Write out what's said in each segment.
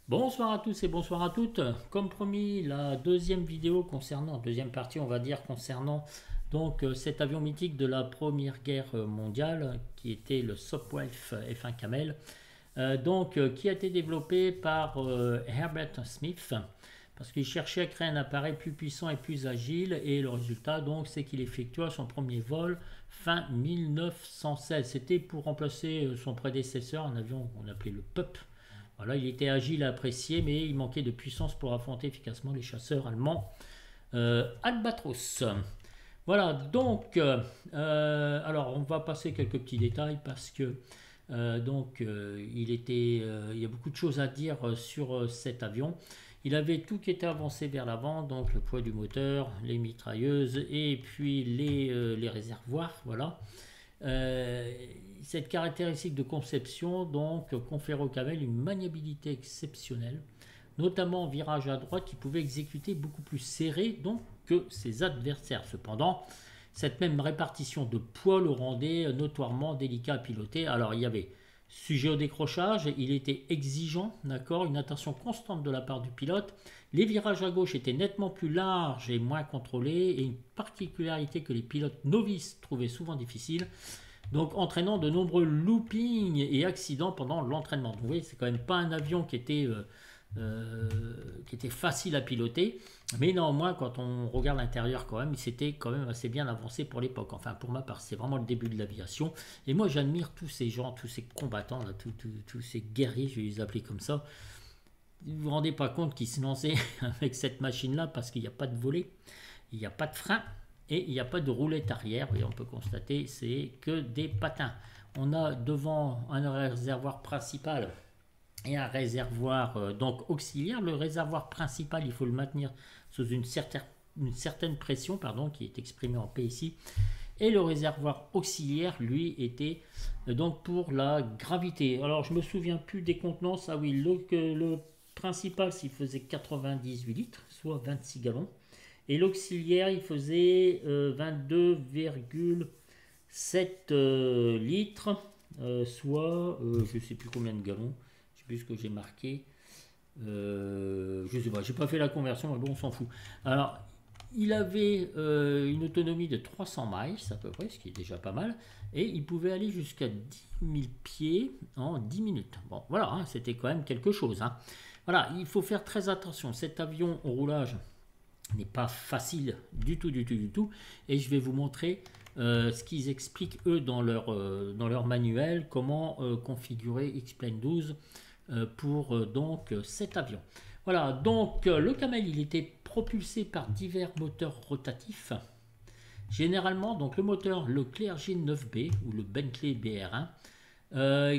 Bonsoir à tous et bonsoir à toutes. Comme promis, la deuxième vidéo concernant, deuxième partie on va dire concernant cet avion mythique de la Première Guerre mondiale qui était le Sopwith F1 Camel, qui a été développé par Herbert Smith parce qu'il cherchait à créer un appareil plus puissant et plus agile et le résultat donc c'est qu'il effectua son premier vol fin 1916. C'était pour remplacer son prédécesseur, un avion qu'on appelait le Pup. Voilà, il était agile et apprécié, mais il manquait de puissance pour affronter efficacement les chasseurs allemands Albatros. Voilà, alors on va passer quelques petits détails parce que il y a beaucoup de choses à dire sur cet avion. Il avait tout qui était avancé vers l'avant, donc le poids du moteur, les mitrailleuses et puis les réservoirs, voilà. Euh, cette caractéristique de conception donc confère au Camel une maniabilité exceptionnelle, notamment en virage à droite qui pouvait exécuter beaucoup plus serré donc, que ses adversaires. Cependant, cette même répartition de poids le rendait notoirement délicat à piloter. Alors il y avait sujet au décrochage, il était exigeant, d'accord, une attention constante de la part du pilote. Les virages à gauche étaient nettement plus larges et moins contrôlés, et une particularité que les pilotes novices trouvaient souvent difficile, donc entraînant de nombreux loopings et accidents pendant l'entraînement. Donc, vous voyez, c'est quand même pas un avion qui était facile à piloter, mais néanmoins, quand on regarde l'intérieur, quand même, c'était quand même assez bien avancé pour l'époque. Enfin, pour ma part, c'est vraiment le début de l'aviation. Et moi, j'admire tous ces gens, tous ces combattants, là, tous ces guerriers, je vais les appeler comme ça. Vous ne vous rendez pas compte qu'ils se lançaient avec cette machine-là parce qu'il n'y a pas de volet, il n'y a pas de frein et il n'y a pas de roulette arrière. Et on peut constater, c'est que des patins. On a devant un réservoir principal et un réservoir auxiliaire. Le réservoir principal, il faut le maintenir sous une certaine pression, qui est exprimée en P ici. Et le réservoir auxiliaire, lui, était donc pour la gravité. Alors, je me souviens plus des contenances. Ah oui, le principal, il faisait 98 litres, soit 26 gallons. Et l'auxiliaire, il faisait 22,7 litres, soit je ne sais plus combien de gallons. Je ne sais plus ce que j'ai marqué. Je ne sais pas, j'ai pas fait la conversion, mais bon, on s'en fout. Alors, il avait une autonomie de 300 miles à peu près, ce qui est déjà pas mal, et il pouvait aller jusqu'à 10 000 pieds en 10 minutes. Bon, voilà, hein, c'était quand même quelque chose. Hein. Voilà, il faut faire très attention. Cet avion au roulage n'est pas facile du tout, et je vais vous montrer ce qu'ils expliquent eux dans leur manuel, comment configurer X-Plane 12 pour cet avion. Voilà, donc le Camel, il était propulsé par divers moteurs rotatifs. Généralement, donc le moteur, le Clerget 9B ou le Bentley BR1,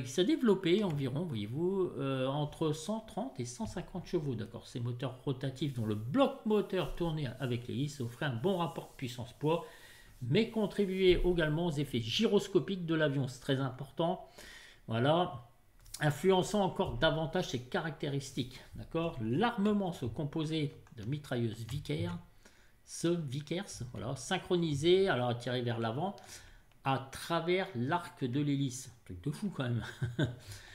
qui s'est développé environ, voyez-vous, entre 130 et 150 chevaux. D'accord, ces moteurs rotatifs dont le bloc moteur tourné avec l'hélice offrait un bon rapport puissance-poids, mais contribuait également aux effets gyroscopiques de l'avion. C'est très important. Voilà, influençant encore davantage ses caractéristiques. D'accord, l'armement se composait de mitrailleuses Vickers, voilà, synchronisées, alors tirées vers l'avant, à travers l'arc de l'hélice. Truc de fou quand même.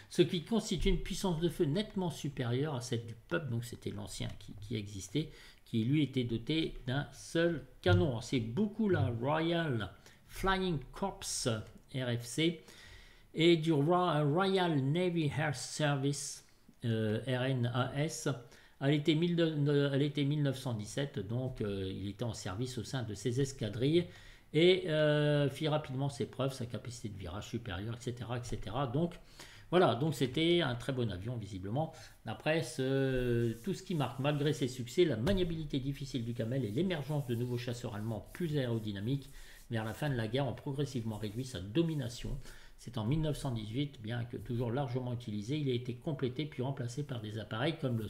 Ce qui constitue une puissance de feu nettement supérieure à celle du Pup, donc c'était l'ancien qui existait, qui lui était doté d'un seul canon. C'est beaucoup la Royal Flying Corps RFC et du Royal Navy Air Service RNAS à l'été 1917, donc il était en service au sein de ces escadrilles et fit rapidement ses preuves, sa capacité de virage supérieure, etc. Donc voilà, donc c'était un très bon avion visiblement. Après, tout ce qui marque, malgré ses succès, la maniabilité difficile du Camel et l'émergence de nouveaux chasseurs allemands plus aérodynamiques vers la fin de la guerre ont progressivement réduit sa domination. C'est en 1918, bien que toujours largement utilisé, il a été complété puis remplacé par des appareils comme le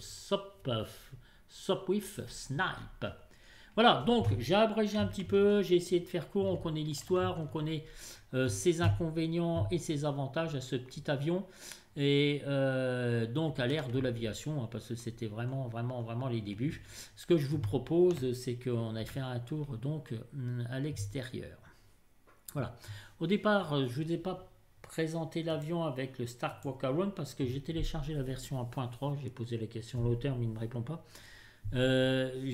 Sopwith Snipe. Voilà, donc j'ai abrégé un petit peu, j'ai essayé de faire court, on connaît l'histoire, on connaît ses inconvénients et ses avantages à ce petit avion, et donc à l'ère de l'aviation, hein, parce que c'était vraiment les débuts. Ce que je vous propose, c'est qu'on aille faire un tour donc à l'extérieur. Voilà, au départ, je ne vous ai pas présenter l'avion avec le Stark Walk-Around parce que j'ai téléchargé la version 1.3. J'ai posé la question à l'auteur, mais il ne me répond pas.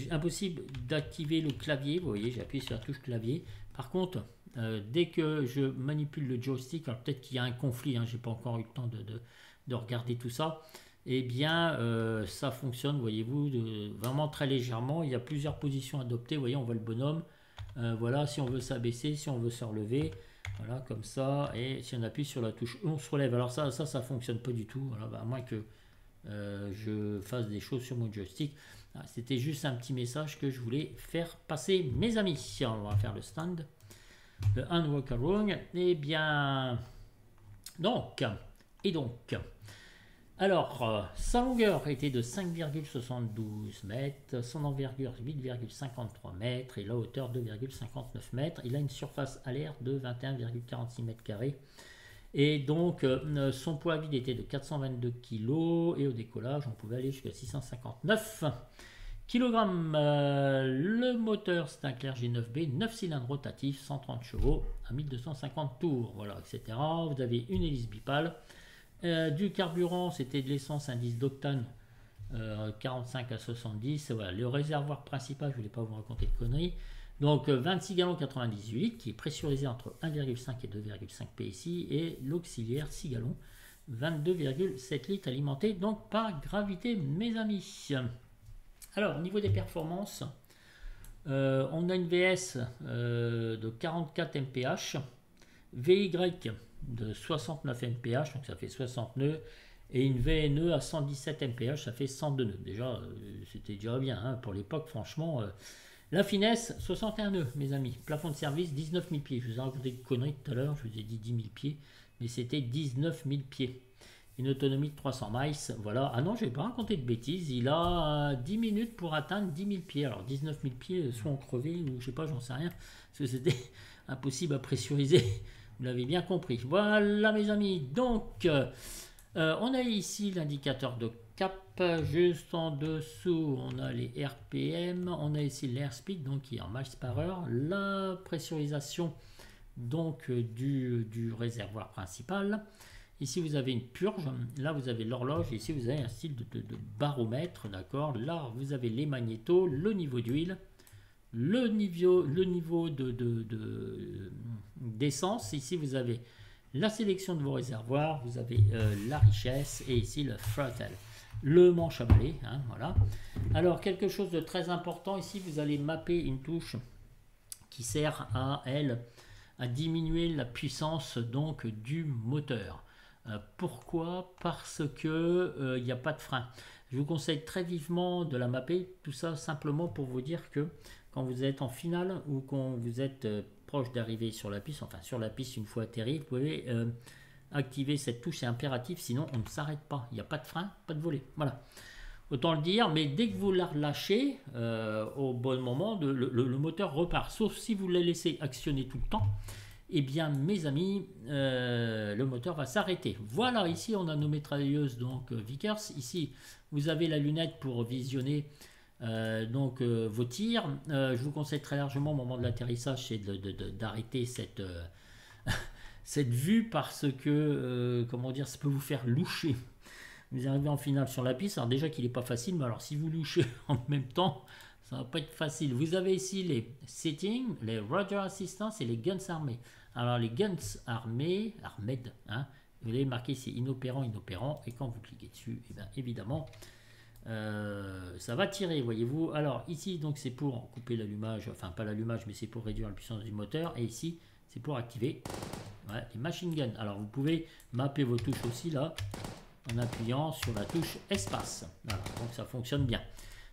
Impossible d'activer le clavier. Vous voyez, j'ai appuyé sur la touche clavier. Par contre, dès que je manipule le joystick, alors peut-être qu'il y a un conflit, hein, j'ai pas encore eu le temps de regarder tout ça. Eh bien, ça fonctionne, voyez-vous, vraiment très légèrement. Il y a plusieurs positions adoptées. Vous voyez, on voit le bonhomme. Voilà, si on veut s'abaisser, si on veut se relever, voilà, comme ça. Et si on appuie sur la touche, on se relève. Alors ça fonctionne pas du tout. Voilà, à moins que je fasse des choses sur mon joystick. C'était juste un petit message que je voulais faire passer, mes amis. On va faire le stand, le hand walk around. Eh bien, donc, alors, sa longueur était de 5,72 mètres, son envergure 8,53 mètres et la hauteur 2,59 mètres. Il a une surface à l'air de 21,46 mètres carrés. Et donc, son poids vide était de 422 kg et au décollage, on pouvait aller jusqu'à 659 kg. Le moteur, c'est un Clerget 9B, 9 cylindres rotatifs, 130 chevaux à 1250 tours, voilà, etc. Vous avez une hélice bipale. Du carburant, c'était de l'essence indice d'octane 45 à 70. Voilà, le réservoir principal, je ne voulais pas vous raconter de conneries. Donc 26 gallons 98 litres qui est pressurisé entre 1,5 et 2,5 PSI et l'auxiliaire 6 gallons 22,7 litres alimenté donc par gravité, mes amis. Alors au niveau des performances, on a une VS de 44 mph, VY de 69 mph, donc ça fait 60 nœuds, et une VNE à 117 mph, ça fait 102 nœuds. Déjà, c'était déjà bien, hein, pour l'époque, franchement. La finesse, 61 nœuds, mes amis. Plafond de service, 19 000 pieds. Je vous ai raconté une connerie tout à l'heure, je vous ai dit 10 000 pieds, mais c'était 19 000 pieds. Une autonomie de 300 miles, voilà. Ah non, je vais pas raconter de bêtises, il a 10 minutes pour atteindre 10 000 pieds. Alors 19 000 pieds, soit en crevé, ou je sais pas, j'en sais rien, parce que c'était impossible à pressuriser. Vous l'avez bien compris. Voilà, mes amis. Donc, on a ici l'indicateur de cap. Juste en dessous, on a les RPM. On a ici l'airspeed, donc qui est en miles par heure. La pressurisation donc du réservoir principal. Ici, vous avez une purge. Là, vous avez l'horloge. Ici, vous avez un style de baromètre. D'accord. Là, vous avez les magnétos, le niveau d'huile. Le niveau d'essence, ici vous avez la sélection de vos réservoirs, vous avez la richesse et ici le throttle, le manche à balai, hein, voilà. Alors quelque chose de très important ici, vous allez mapper une touche qui sert à diminuer la puissance donc du moteur. Pourquoi? Parce que il n'y a pas de frein. Je vous conseille très vivement de la mapper, tout ça simplement pour vous dire que quand vous êtes en finale ou quand vous êtes proche d'arriver sur la piste, enfin sur la piste une fois atterri, vous pouvez activer cette touche, c'est impératif, sinon on ne s'arrête pas. Il n'y a pas de frein, pas de volet. Voilà. Autant le dire, mais dès que vous la relâchez au bon moment, le moteur repart. Sauf si vous la laissez actionner tout le temps, eh bien mes amis, le moteur va s'arrêter. Voilà, ici on a nos mitrailleuses donc Vickers. Ici vous avez la lunette pour visionner vos tirs. Je vous conseille très largement au moment de l'atterrissage, c'est d'arrêter cette vue parce que comment dire, ça peut vous faire loucher. Vous arrivez en finale sur la piste, alors déjà qu'il n'est pas facile, mais alors si vous louchez en même temps, ça va pas être facile. Vous avez ici les settings, les Roger Assistance et les guns armés. Alors les guns armés, armed, hein, vous avez marqué ici inopérant, et quand vous cliquez dessus, et bien évidemment ça va tirer, voyez-vous. Alors ici donc c'est pour couper l'allumage, enfin pas l'allumage, mais c'est pour réduire la puissance du moteur, et ici c'est pour activer les machine guns. Alors vous pouvez mapper vos touches aussi là en appuyant sur la touche espace. Voilà, donc ça fonctionne bien.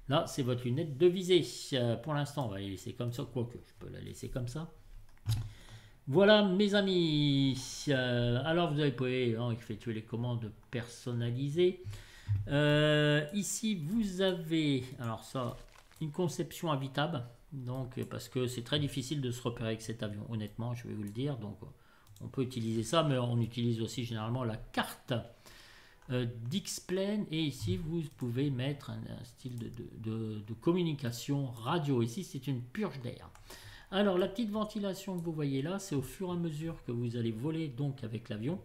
Là c'est votre lunette de visée. Pour l'instant on va la laisser comme ça, quoique je peux la laisser comme ça. Voilà mes amis. Alors vous pouvez effectuer les commandes personnalisées. Ici vous avez alors ça une conception habitable, donc parce que c'est très difficile de se repérer avec cet avion, honnêtement je vais vous le dire. Donc on peut utiliser ça, mais on utilise aussi généralement la carte d'X-Plane, et ici vous pouvez mettre un style de communication radio. Ici c'est une purge d'air. Alors la petite ventilation que vous voyez là, c'est au fur et à mesure que vous allez voler donc avec l'avion,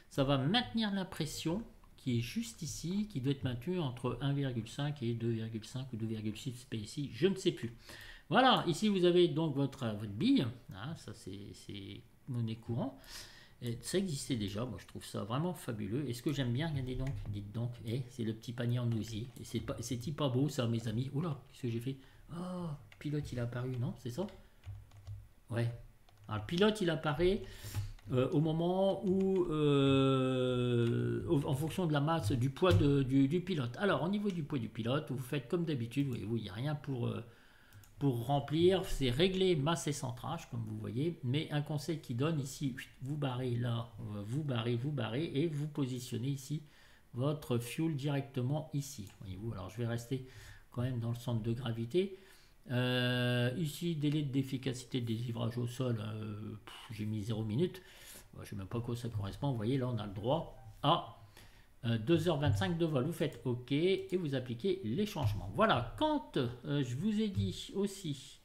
ça va maintenir la pression qui est juste ici, qui doit être maintenue entre 1,5 et 2,5 ou 2,6 PSI, je ne sais plus. Voilà, ici vous avez donc votre bille, hein, ça c'est monnaie courant. Et ça existait déjà, moi je trouve ça vraiment fabuleux. Et ce que j'aime bien, regardez donc, dites donc, c'est le petit panier en osier. Et c'est pas beau ça, mes amis. Oula, qu'est-ce que j'ai fait? Oh, pilote il est apparu, non? C'est ça? Ouais. Alors, le pilote il apparaît au moment où, en fonction de la masse, du poids du pilote. Alors, au niveau du poids du pilote, vous faites comme d'habitude, voyez-vous, il n'y a rien pour remplir, c'est régler masse et centrage, comme vous voyez, mais un conseil qui donne ici, vous barrez là, vous barrez, et vous positionnez ici votre fuel directement ici. Voyez-vous, alors je vais rester quand même dans le centre de gravité. Ici, délai d'efficacité de délivrage au sol, j'ai mis 0 minutes. Je ne sais même pas à quoi ça correspond. Vous voyez, là, on a le droit à 2h25 de vol. Vous faites OK et vous appliquez les changements. Voilà, quand je vous ai dit aussi,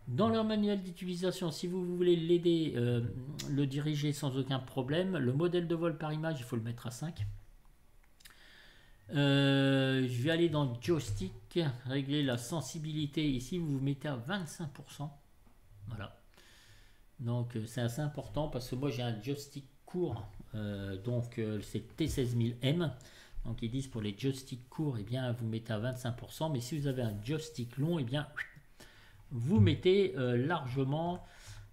dans leur manuel d'utilisation, si vous voulez l'aider, le diriger sans aucun problème, le modèle de vol par image, il faut le mettre à 5. Je vais aller dans joystick, régler la sensibilité. Ici, vous vous mettez à 25%. Voilà. Donc, c'est assez important parce que moi, j'ai un joystick court. Donc, c'est T16000M. Donc, ils disent pour les joysticks courts, eh bien, vous mettez à 25%. Mais si vous avez un joystick long, eh bien, vous mettez largement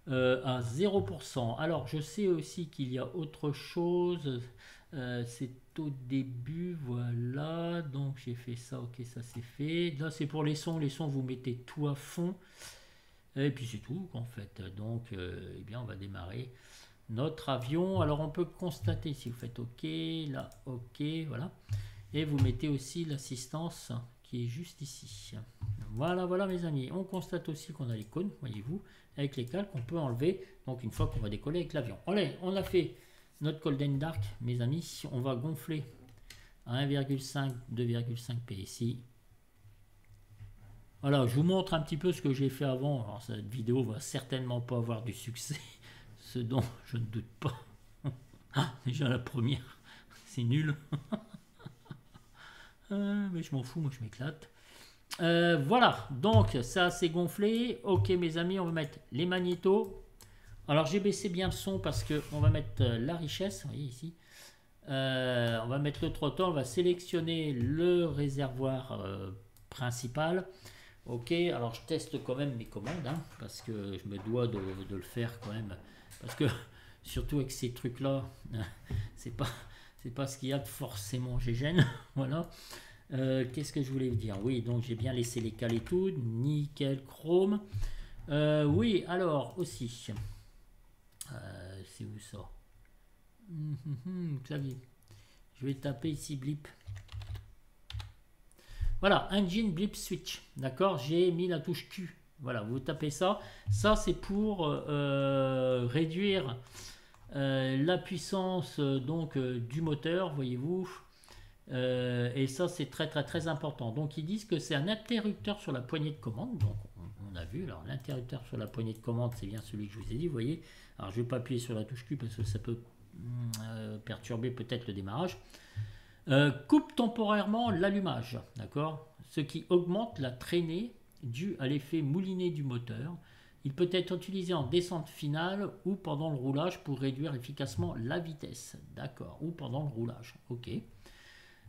à 0%. Alors, je sais aussi qu'il y a autre chose. C'est au début, voilà, donc j'ai fait ça, ok, ça c'est fait. Là c'est pour les sons, vous mettez tout à fond et puis c'est tout en fait. Donc eh bien on va démarrer notre avion. Alors on peut constater si vous faites ok, là ok, voilà, et vous mettez aussi l'assistance qui est juste ici. Voilà, voilà mes amis, on constate aussi qu'on a les cônes, voyez-vous, avec lesquels on peut enlever, donc une fois qu'on va décoller avec l'avion. Allez, on a fait notre Golden Dark, mes amis, on va gonfler à 1,5, 2,5 PSI. Voilà, je vous montre un petit peu ce que j'ai fait avant. Alors, cette vidéo va certainement pas avoir du succès, ce dont je ne doute pas. Ah, déjà la première, c'est nul. Mais je m'en fous, moi je m'éclate. Voilà, donc ça c'est gonflé. Ok mes amis, on va mettre les magnétos. Alors j'ai baissé bien le son parce qu'on va mettre la richesse, vous voyez ici. On va mettre le trottoir, on va sélectionner le réservoir principal. Ok, alors je teste quand même mes commandes, hein, parce que je me dois de le faire quand même. Parce que surtout avec ces trucs-là, c'est pas ce qu'il y a de forcément gêne. Voilà. Qu'est-ce que je voulais vous dire? Oui, donc j'ai bien laissé les cales et tout, nickel, chrome. Oui, alors aussi... c'est où ça? Clavier. Je vais taper ici blip. Voilà, engine blip switch. D'accord, j'ai mis la touche Q. Voilà, vous tapez ça. Ça, c'est pour réduire la puissance donc du moteur, voyez-vous. Et ça, c'est très très très important. Donc, ils disent que c'est un interrupteur sur la poignée de commande. Donc, on a vu. Alors, l'interrupteur sur la poignée de commande, c'est bien celui que je vous ai dit. Vous voyez. Alors, je ne vais pas appuyer sur la touche Q parce que ça peut perturber peut-être le démarrage. Coupe temporairement l'allumage, d'accord, ce qui augmente la traînée due à l'effet mouliné du moteur. Il peut être utilisé en descente finale ou pendant le roulage pour réduire efficacement la vitesse, d'accord, ou pendant le roulage, ok.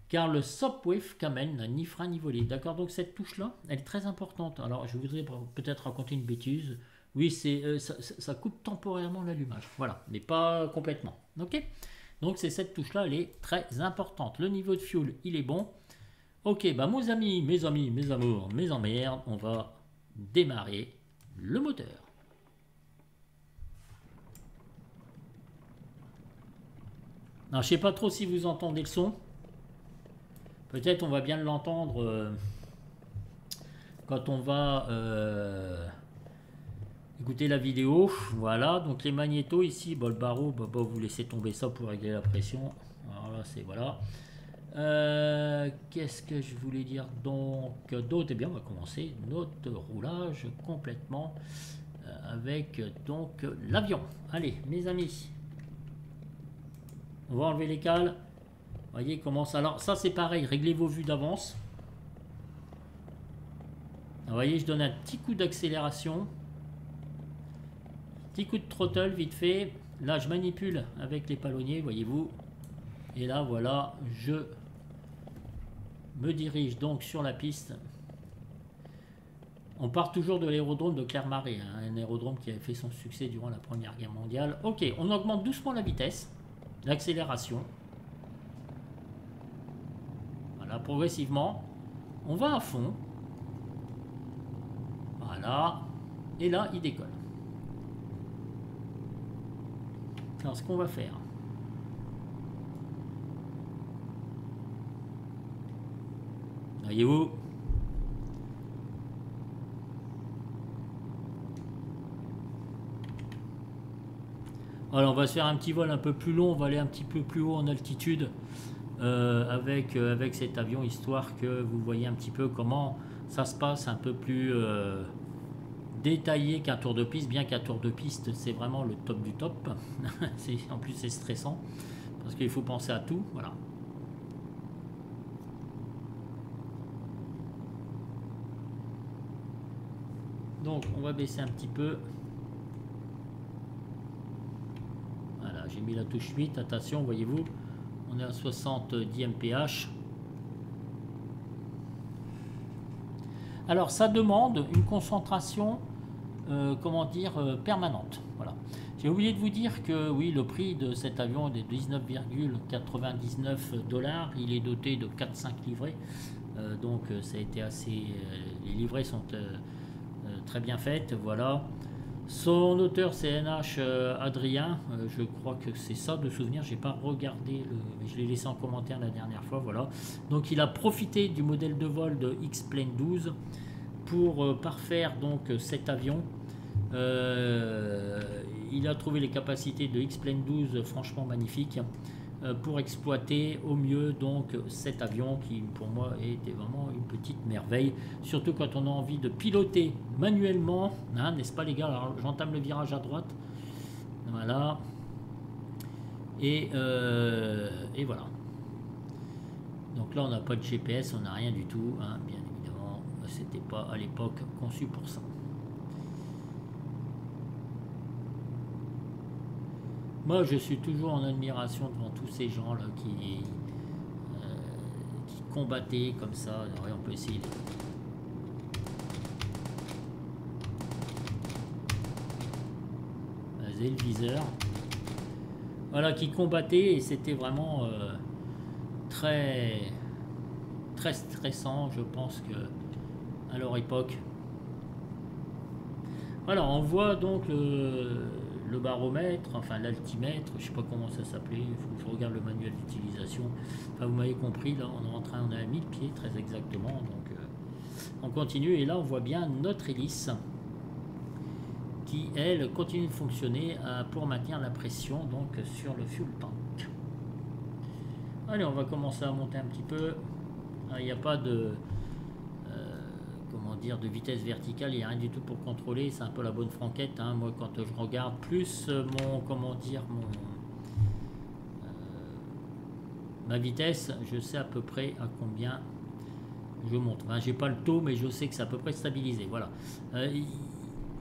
Car le stop-with Camel n'a ni frein ni volet, d'accord, donc cette touche-là, elle est très importante. Alors, je voudrais peut-être raconter une bêtise. Oui, ça coupe temporairement l'allumage, voilà, mais pas complètement, ok. Donc c'est cette touche-là, elle est très importante. Le niveau de fuel, il est bon. Ok, bah mes amis, mes amours, mes emmerdes, on va démarrer le moteur. Alors, je sais pas trop si vous entendez le son. Peut-être on va bien l'entendre quand on va écouter la vidéo. Voilà, donc les magnétos ici, bon, le barreau, bah, vous laissez tomber ça pour régler la pression. Alors là, c'est voilà. Qu'est-ce que je voulais dire donc d'autres? Eh bien, on va commencer notre roulage complètement avec donc l'avion. Allez, mes amis, on va enlever les cales. Voyez comment ça. Alors, ça, c'est pareil, réglez vos vues d'avance. Vous voyez, je donne un petit coup d'accélération, petit coup de throttle vite fait. Là, je manipule avec les palonniers, voyez-vous. Et là, voilà, je me dirige donc sur la piste. On part toujours de l'aérodrome de Clermarais, hein, un aérodrome qui avait fait son succès durant la Première Guerre mondiale. Ok, on augmente doucement la vitesse, l'accélération. Voilà, progressivement. On va à fond. Voilà. Et là, il décolle. Alors, ce qu'on va faire... Voyez-vous? Alors on va se faire un petit vol un peu plus long, on va aller un petit peu plus haut en altitude avec cet avion, histoire que vous voyez un petit peu comment ça se passe, un peu plus détaillé qu'un tour de piste, bien qu'un tour de piste c'est vraiment le top du top. En plus c'est stressant, parce qu'il faut penser à tout, voilà. Donc on va baisser un petit peu. Voilà, j'ai mis la touche 8, attention, voyez-vous, on est à 70 mph. Alors ça demande une concentration, comment dire, permanente. Voilà. J'ai oublié de vous dire que oui, le prix de cet avion est de 19,99 $. Il est doté de 4-5 livrets. Donc ça a été assez... les livrets sont très bien faites. Voilà. Son auteur c'est NH Adrien, je crois que c'est ça de souvenir, j'ai pas regardé, je l'ai laissé en commentaire la dernière fois, voilà. Donc il a profité du modèle de vol de X-Plane 12 pour parfaire donc cet avion. Il a trouvé les capacités de X-Plane 12 franchement magnifiques pour exploiter au mieux donc cet avion qui pour moi était vraiment une petite merveille, surtout quand on a envie de piloter manuellement, hein, n'est-ce pas les gars? Alors j'entame le virage à droite, voilà, et voilà. Donc là on n'a pas de GPS, on n'a rien du tout, hein, bien évidemment, c'était pas à l'époque conçu pour ça. Moi, je suis toujours en admiration devant tous ces gens-là qui combattaient comme ça. Alors, on peut essayer de... Vas-y, le viseur. Voilà, qui combattaient et c'était vraiment très, très stressant, je pense, que à leur époque. Voilà, on voit donc le baromètre, enfin l'altimètre, je sais pas comment ça s'appelait, il faut que je regarde le manuel d'utilisation. Enfin, vous m'avez compris, là on est en train, on est à 1000 pieds très exactement, donc on continue et là on voit bien notre hélice qui elle continue de fonctionner pour maintenir la pression donc sur le fuel tank. Allez, on va commencer à monter un petit peu. Il n'y a pas de comment dire, de vitesse verticale, il n'y a rien du tout pour contrôler, c'est un peu la bonne franquette, hein. Moi quand je regarde plus mon, comment dire, ma vitesse, je sais à peu près à combien je monte. Enfin, j'ai pas le taux, mais je sais que c'est à peu près stabilisé, voilà.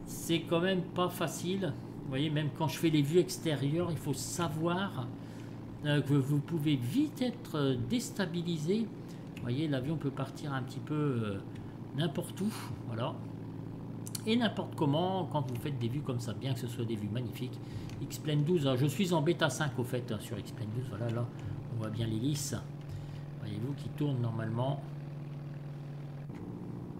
C'est quand même pas facile, vous voyez, même quand je fais les vues extérieures, il faut savoir que vous pouvez vite être déstabilisé. Vous voyez, l'avion peut partir un petit peu n'importe où, voilà, et n'importe comment quand vous faites des vues comme ça, bien que ce soit des vues magnifiques. X-Plane 12, alors je suis en bêta 5 au fait, hein, sur X-Plane 12, voilà, là on voit bien l'hélice, voyez-vous, qui tourne normalement.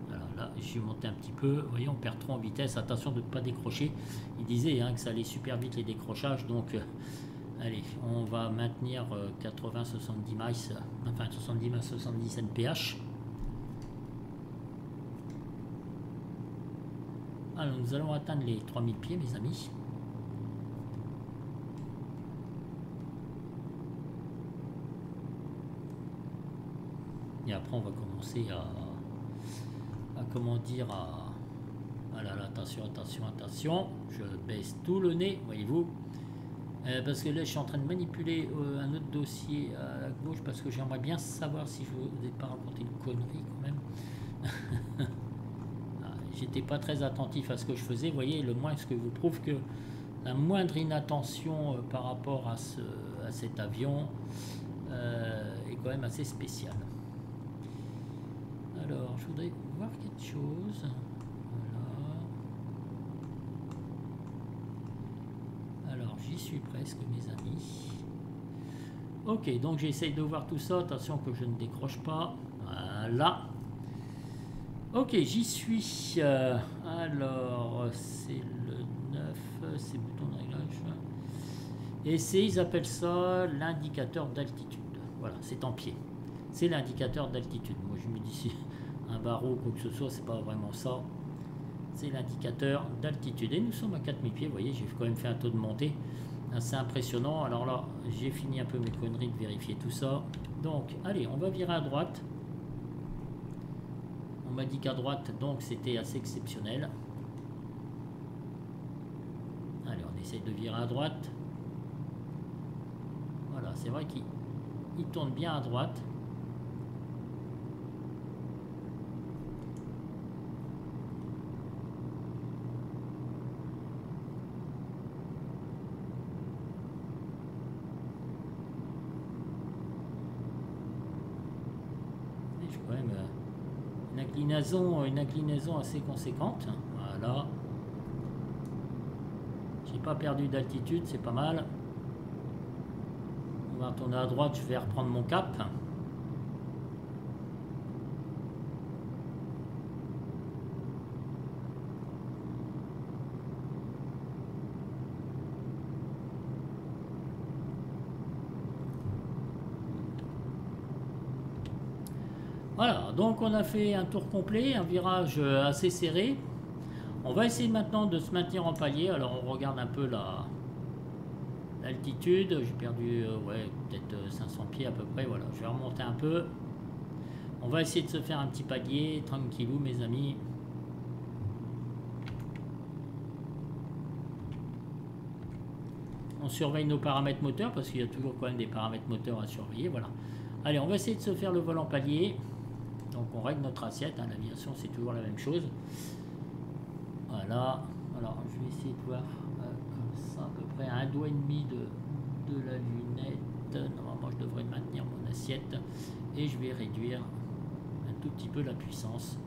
Alors là, j'ai monté un petit peu, vous voyez, on perd trop en vitesse, attention de ne pas décrocher. Il disait hein, que ça allait super vite les décrochages, donc allez, on va maintenir 80-70 miles, enfin 70 miles, 70 mph. Alors nous allons atteindre les 3000 pieds, mes amis. Et après, on va commencer à comment dire, ah là là, attention, attention, attention. Je baisse tout le nez, voyez-vous. Parce que là, je suis en train de manipuler un autre dossier à la gauche parce que j'aimerais bien savoir si je vous ai pas raconté une connerie quand même. J'étais pas très attentif à ce que je faisais. Vous voyez, le moins ce que vous prouve que la moindre inattention par rapport à cet avion est quand même assez spécial. Alors, je voudrais voir quelque chose. Voilà. Alors, j'y suis presque, mes amis. Ok, donc j'essaye de voir tout ça. Attention que je ne décroche pas. Voilà. Ok, j'y suis. Alors, c'est le 9, c'est bouton de réglage. Et ils appellent ça l'indicateur d'altitude. Voilà, c'est en pied. C'est l'indicateur d'altitude. Moi, je me dis si un barreau ou quoi que ce soit, c'est pas vraiment ça. C'est l'indicateur d'altitude. Et nous sommes à 4000 pieds. Vous voyez, j'ai quand même fait un taux de montée assez impressionnant. Alors là, j'ai fini un peu mes conneries de vérifier tout ça. Donc, allez, on va virer à droite. On m'a dit qu'à droite, donc c'était assez exceptionnel. Allez, on essaye de virer à droite. Voilà, c'est vrai qu'il tourne bien à droite. Et j'ai quand même une inclinaison assez conséquente. Voilà. J'ai pas perdu d'altitude, c'est pas mal. On va retourner à droite, je vais reprendre mon cap. Voilà, donc on a fait un tour complet, un virage assez serré. On va essayer maintenant de se maintenir en palier. Alors on regarde un peu l'altitude. J'ai perdu ouais, peut-être 500 pieds à peu près. Voilà, je vais remonter un peu. On va essayer de se faire un petit palier, tranquillou mes amis. On surveille nos paramètres moteurs parce qu'il y a toujours quand même des paramètres moteurs à surveiller. Voilà. Allez, on va essayer de se faire le vol en palier. Donc on règle notre assiette. Hein. L'aviation c'est toujours la même chose. Voilà. Alors je vais essayer de voir comme ça à peu près à 1,5 doigt de la lunette. Normalement je devrais maintenir mon assiette. Et je vais réduire un tout petit peu la puissance.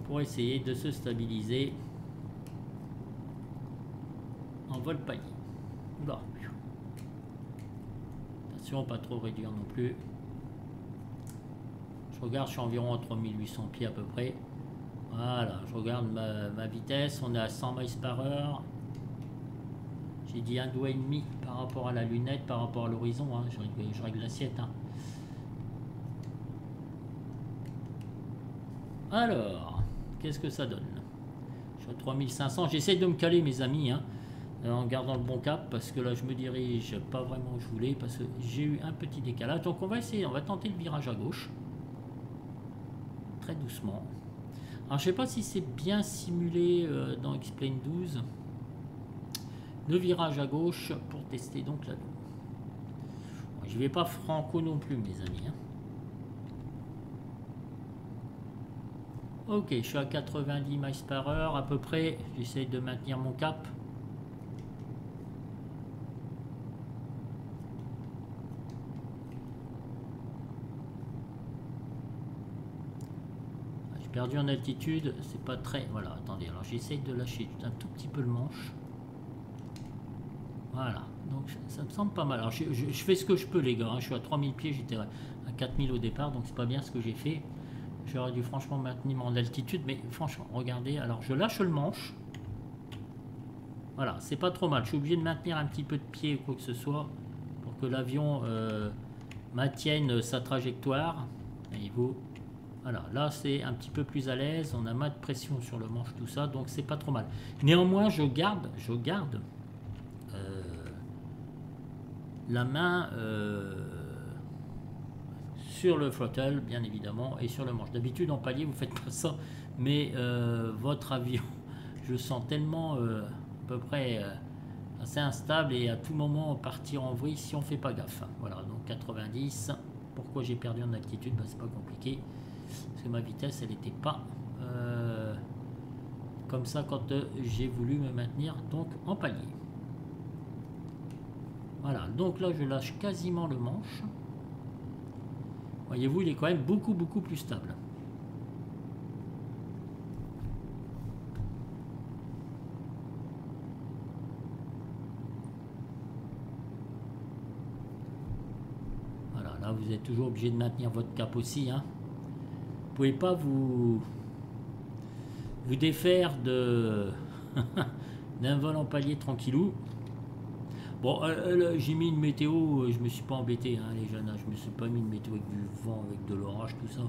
Pour essayer de se stabiliser en vol palier. Oula. Attention, pas trop réduire non plus. Je regarde, je suis environ à 3800 pieds à peu près. Voilà, je regarde ma vitesse. On est à 100 miles par heure. J'ai dit 1,5 doigt par rapport à la lunette, par rapport à l'horizon. Hein. Je règle l'assiette. Hein. Alors, qu'est-ce que ça donne? Je suis à 3500. J'essaie de me caler, mes amis. Hein. En gardant le bon cap parce que là je me dirige pas vraiment où je voulais parce que j'ai eu un petit décalage. Donc on va essayer, on va tenter le virage à gauche très doucement. Alors je sais pas si c'est bien simulé dans X-Plane 12 le virage à gauche pour tester donc l'avion. Bon, je vais pas franco non plus mes amis. Hein. Ok, je suis à 90 miles par heure à peu près. J'essaie de maintenir mon cap. Perdu en altitude, c'est pas très... Voilà, attendez, alors j'essaye de lâcher un tout petit peu le manche. Voilà, donc ça me semble pas mal. Alors je fais ce que je peux les gars, hein. Je suis à 3000 pieds, j'étais à 4000 au départ, donc c'est pas bien ce que j'ai fait. J'aurais dû franchement maintenir mon altitude, mais franchement, regardez, alors je lâche le manche. Voilà, c'est pas trop mal. Je suis obligé de maintenir un petit peu de pied ou quoi que ce soit pour que l'avion maintienne sa trajectoire. Voyez-vous. Voilà, là c'est un petit peu plus à l'aise, on a moins de pression sur le manche, tout ça, donc c'est pas trop mal. Néanmoins, je garde la main, sur le throttle bien évidemment et sur le manche. D'habitude en palier vous faites pas ça, mais votre avion je sens tellement à peu près assez instable et à tout moment partir en vrille si on fait pas gaffe. Voilà, donc 90. Pourquoi j'ai perdu en altitude? C'est pas compliqué parce que ma vitesse elle n'était pas comme ça quand j'ai voulu me maintenir donc en palier. Voilà, donc là je lâche quasiment le manche. Voyez-vous, il est quand même beaucoup plus stable. Voilà, là vous êtes toujours obligé de maintenir votre cap aussi, hein. Vous pouvez pas vous défaire de d'un vol en palier tranquillou. Bon, j'ai mis une météo, je me suis pas embêté, hein, les jeunes, hein, je me suis pas mis une météo avec du vent, avec de l'orage, tout ça.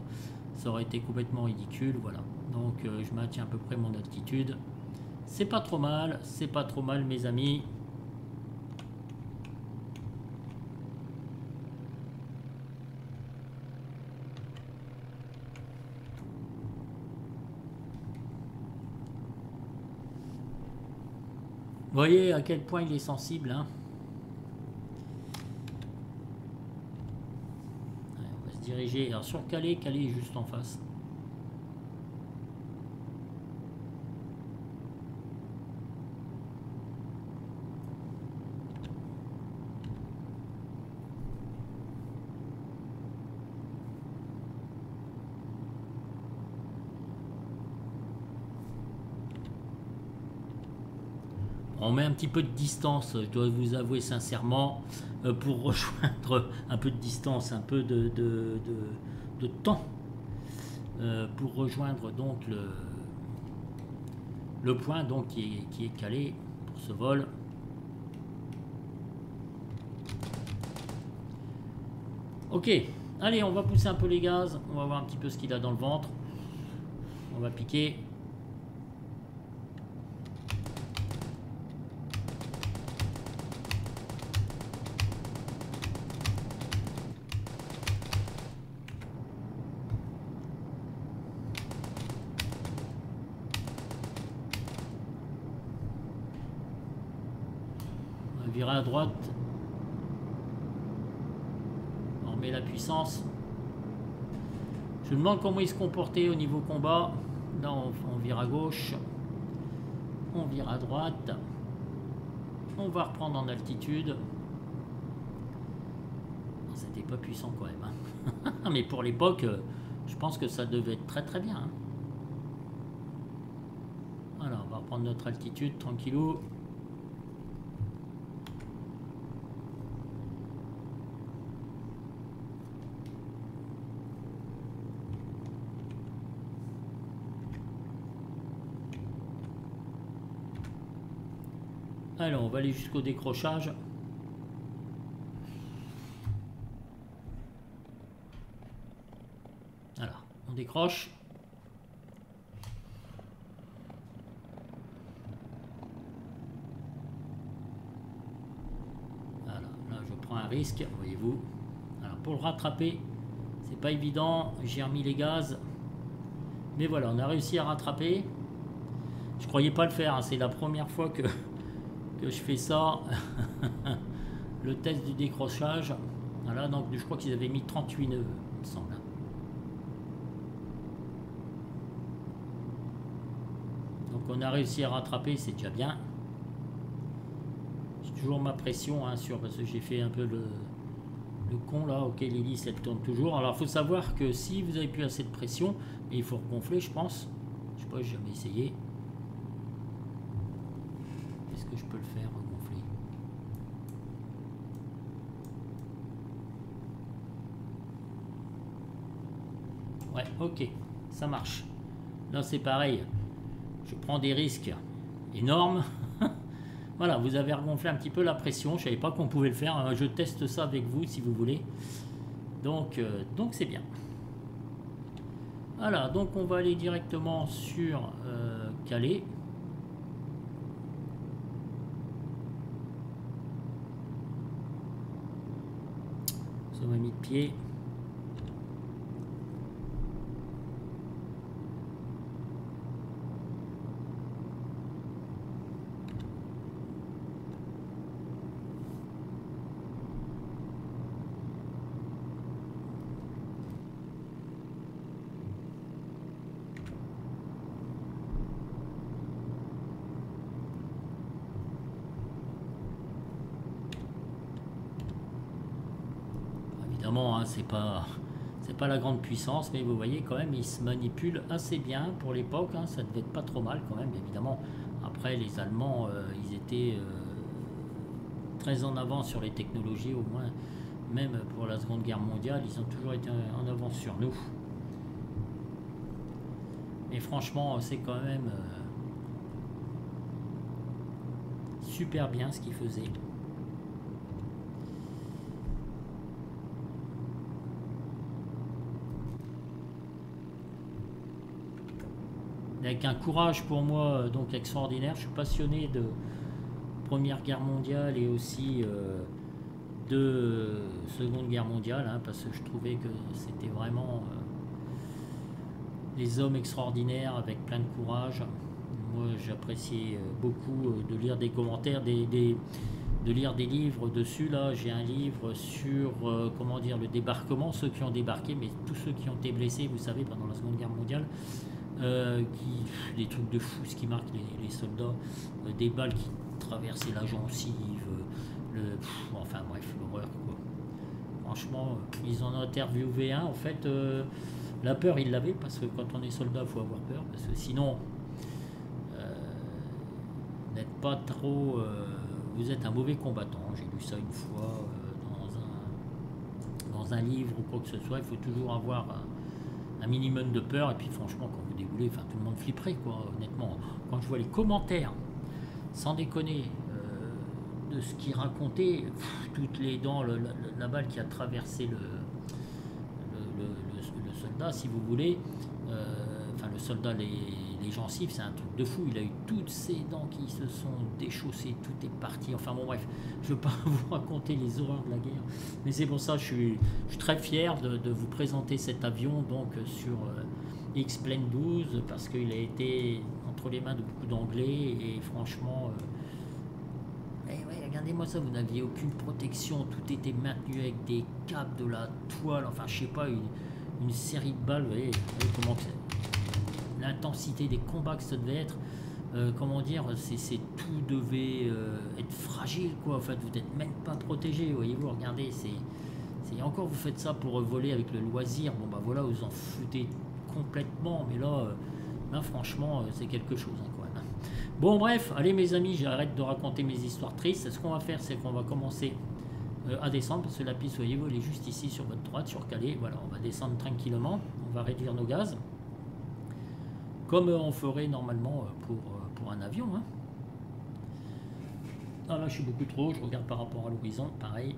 Ça aurait été complètement ridicule, voilà. Donc je maintiens à peu près mon altitude. C'est pas trop mal, mes amis. Vous voyez à quel point il est sensible, hein. Diriger, alors sur Calais est juste en face. On met un petit peu de distance, je dois vous avouer sincèrement, pour rejoindre un peu de distance, un peu de temps, pour rejoindre donc le point donc qui est calé pour ce vol. Ok, allez, on va pousser un peu les gaz, on va voir un petit peu ce qu'il a dans le ventre. On va piquer. Virer à droite, on remet la puissance. Je me demande comment il se comportait au niveau combat. Là on vire à gauche, on vire à droite, on va reprendre en altitude. C'était pas puissant quand même, hein. Mais pour l'époque je pense que ça devait être très bien, hein. Voilà, on va reprendre notre altitude tranquillou. Alors, on va aller jusqu'au décrochage. Voilà, on décroche. Voilà, là je prends un risque, voyez-vous. Alors pour le rattraper, c'est pas évident. J'ai remis les gaz. Mais voilà, on a réussi à rattraper. Je croyais pas le faire, hein. C'est la première fois que je fais ça. Le test du décrochage. Voilà, donc je crois qu'ils avaient mis 38 nœuds, il me semble. Donc on a réussi à rattraper, c'est déjà bien. J'ai toujours ma pression, hein, parce que j'ai fait un peu le con là. Ok, l'hélice elle tourne toujours. Alors il faut savoir que si vous avez plus assez de pression, il faut regonfler, je pense. Je sais pas, j'ai jamais essayé. Est-ce que je peux le faire, regonfler? Ouais, ok, ça marche. Là c'est pareil. Je prends des risques énormes. Voilà, vous avez regonflé un petit peu la pression. Je ne savais pas qu'on pouvait le faire. Je teste ça avec vous si vous voulez. Donc c'est bien. Voilà, donc on va aller directement sur Calais. Ça m'a mis de pied. évidemment, hein, c'est pas la grande puissance, mais vous voyez quand même, il se manipule assez bien pour l'époque. Hein, ça devait être pas trop mal quand même, évidemment. Après, les Allemands, ils étaient très en avance sur les technologies, au moins, même pour la Seconde Guerre mondiale, ils ont toujours été en avance sur nous. Mais franchement, c'est quand même super bien ce qu'ils faisaient. Avec un courage pour moi donc extraordinaire. Je suis passionné de Première Guerre mondiale et aussi de Seconde Guerre mondiale, hein, parce que je trouvais que c'était vraiment des hommes extraordinaires avec plein de courage. Moi, j'appréciais beaucoup de lire des commentaires, de lire des livres dessus. Là, j'ai un livre sur comment dire le débarquement, ceux qui ont débarqué, mais tous ceux qui ont été blessés, vous savez, pendant la Seconde Guerre mondiale. Des trucs de fou, ce qui marque les soldats, des balles qui traversaient la gencive, enfin bref, l'horreur quoi. Franchement, ils en ont interviewé un. En fait, la peur, il l'avait parce que quand on est soldat, il faut avoir peur parce que sinon, n'êtes pas trop. Vous êtes un mauvais combattant. J'ai lu ça une fois dans un livre ou quoi que ce soit. Il faut toujours avoir un minimum de peur. Et puis, franchement, quand vous déboulez, enfin, tout le monde flipperait, quoi. Honnêtement, quand je vois les commentaires, sans déconner, de ce qu'il racontait, toutes les dents, la balle qui a traversé le soldat, si vous voulez, enfin le soldat, les gencives, c'est un truc de fou. Il a eu toutes ses dents qui se sont déchaussées, tout est parti. Enfin bon, bref, je ne veux pas vous raconter les horreurs de la guerre, mais c'est pour ça que je suis très fier de vous présenter cet avion donc sur X-Plane 12 parce qu'il a été entre les mains de beaucoup d'Anglais et franchement. Ouais, regardez-moi ça, vous n'aviez aucune protection, tout était maintenu avec des câbles, de la toile, enfin je sais pas, une série de balles, vous voyez comment l'intensité des combats que ça devait être, comment dire, tout devait être fragile quoi, en fait vous n'êtes même pas protégé, voyez-vous, regardez, encore vous faites ça pour voler avec le loisir, bon bah voilà, vous en foutez complètement, mais là franchement c'est quelque chose hein, quoi. Bon bref, allez mes amis, j'arrête de raconter mes histoires tristes. Ce qu'on va faire, c'est qu'on va commencer à descendre, parce que la piste, voyez-vous, elle est juste ici sur votre droite, sur Calais. Voilà, on va descendre tranquillement, on va réduire nos gaz, comme on ferait normalement pour un avion. Hein. Ah là, je suis beaucoup trop, je regarde par rapport à l'horizon, pareil,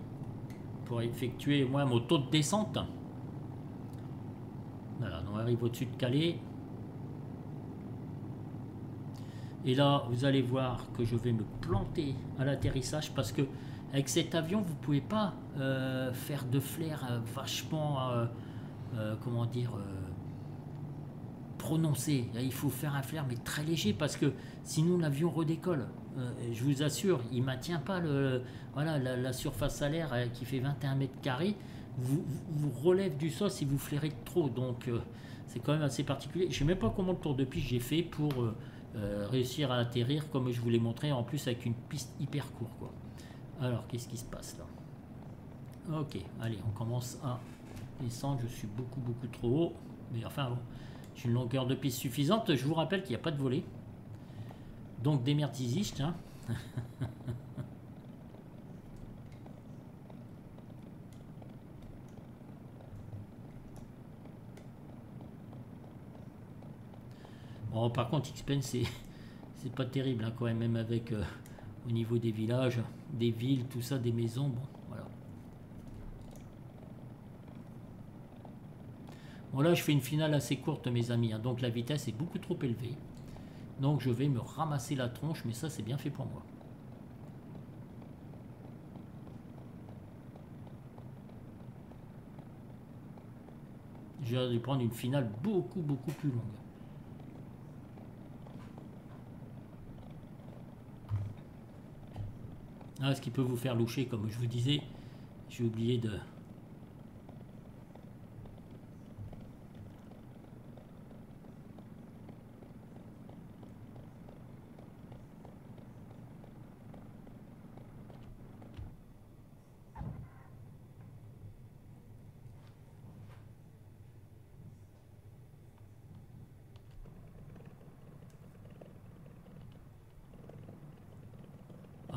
pour effectuer moi mon taux de descente. Voilà, on arrive au-dessus de Calais. Et là, vous allez voir que je vais me planter à l'atterrissage parce que avec cet avion, vous ne pouvez pas faire de flair vachement, comment dire, prononcé. Il faut faire un flair mais très léger parce que sinon l'avion redécolle. Je vous assure, il ne maintient pas voilà, la surface alaire qui fait 21 mètres carrés. Vous relève du sol si vous flairez trop. Donc c'est quand même assez particulier. Je ne sais même pas comment le tour de piste j'ai fait pour réussir à atterrir comme je vous l'ai montré, en plus avec une piste hyper courte quoi. Alors qu'est-ce qui se passe là? Ok, allez, on commence à descendre. Je suis beaucoup trop haut, mais enfin bon, j'ai une longueur de piste suffisante. Je vous rappelle qu'il n'y a pas de volet, donc démertisiste hein. Bon, par contre, X-Plane, c'est pas terrible hein, quand même avec au niveau des villages, des villes, tout ça, des maisons. Bon, voilà. Bon, là, je fais une finale assez courte, mes amis. Hein, donc, la vitesse est beaucoup trop élevée. Donc, je vais me ramasser la tronche, mais ça, c'est bien fait pour moi. J'ai dû prendre une finale beaucoup plus longue. Ah, ce qui peut vous faire loucher, comme je vous disais, j'ai oublié de...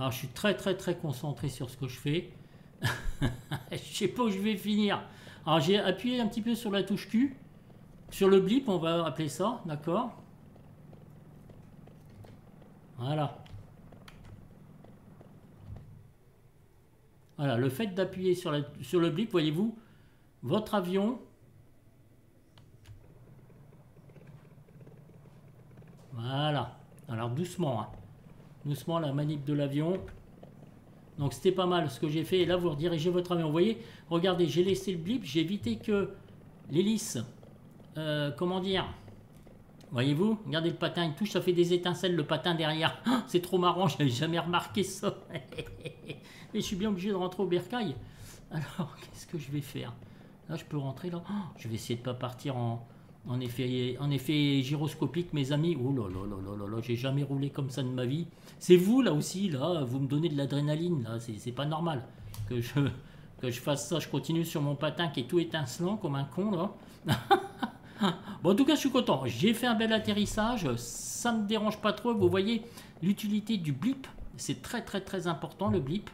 Alors je suis très très très concentré sur ce que je fais. Je sais pas où je vais finir. Alors j'ai appuyé un petit peu sur la touche Q. Sur le blip, on va appeler ça, d'accord? Voilà. Voilà, le fait d'appuyer sur le blip, voyez-vous, votre avion, voilà. Alors doucement, hein. Doucement la manip de l'avion. Donc c'était pas mal ce que j'ai fait. Et là, vous redirigez votre avion. Vous voyez, regardez, j'ai laissé le blip, j'ai évité que l'hélice, comment dire, voyez-vous, regardez le patin, il touche, ça fait des étincelles le patin derrière. Oh, c'est trop marrant, je n'avais jamais remarqué ça. Mais je suis bien obligé de rentrer au bercail. Alors, qu'est-ce que je vais faire? Là, je peux rentrer là. Oh, je vais essayer de ne pas partir en effet gyroscopique, mes amis. Oh là là là là là là, j'ai jamais roulé comme ça de ma vie. C'est vous là aussi, là, vous me donnez de l'adrénaline, là, c'est pas normal que je fasse ça. Je continue sur mon patin qui est tout étincelant comme un con là. Bon, en tout cas, je suis content. J'ai fait un bel atterrissage. Ça ne me dérange pas trop. Vous voyez l'utilité du blip. C'est très très très important le blip.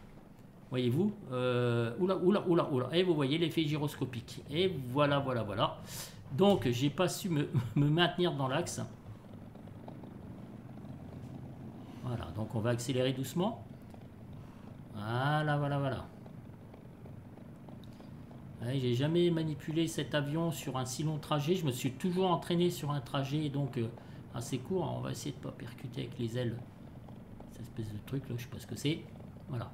Voyez-vous, oula, oula, oula, oula. Et vous voyez l'effet gyroscopique. Et voilà, voilà, voilà. Donc, j'ai pas su me maintenir dans l'axe. Voilà, donc on va accélérer doucement. Voilà, voilà, voilà. Ouais, j'ai jamais manipulé cet avion sur un si long trajet. Je me suis toujours entraîné sur un trajet donc assez court. On va essayer de ne pas percuter avec les ailes. Cette espèce de truc là, je sais pas ce que c'est. Voilà.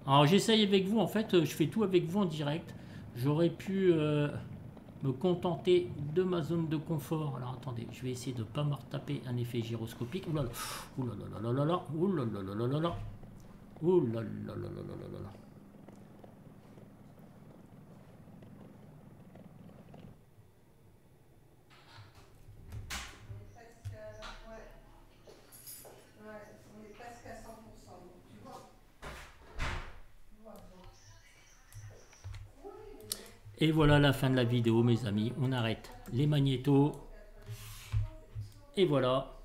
Alors j'essaye avec vous, en fait, je fais tout avec vous en direct. J'aurais pu me contenter de ma zone de confort. Alors attendez, je vais essayer de ne pas me retaper un effet gyroscopique. Ouh là là, ouh là là là là là, ouh là là là là là, ouh là là là là là là. Et voilà la fin de la vidéo, mes amis. On arrête les magnétos. Et voilà.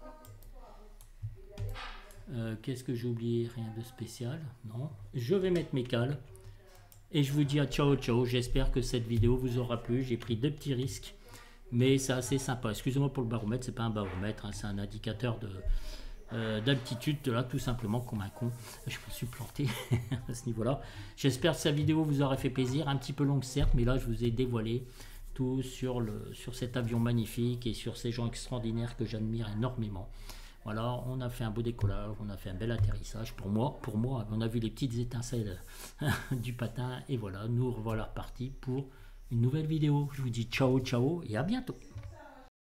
Qu'est-ce que j'ai oublié? Rien de spécial. Non. Je vais mettre mes cales. Et je vous dis à ciao, ciao. J'espère que cette vidéo vous aura plu. J'ai pris 2 petits risques. Mais c'est assez sympa. Excusez-moi pour le baromètre. C'est pas un baromètre. Hein, c'est un indicateur d'altitude, là, tout simplement, comme un con. Je me suis planté à ce niveau-là. J'espère que cette vidéo vous aura fait plaisir. Un petit peu longue, certes. Mais là, je vous ai dévoilé tout sur cet avion magnifique et sur ces gens extraordinaires que j'admire énormément. Voilà, on a fait un beau décollage, on a fait un bel atterrissage pour moi, on a vu les petites étincelles du patin et voilà, nous revoilà repartis pour une nouvelle vidéo. Je vous dis ciao ciao et à bientôt.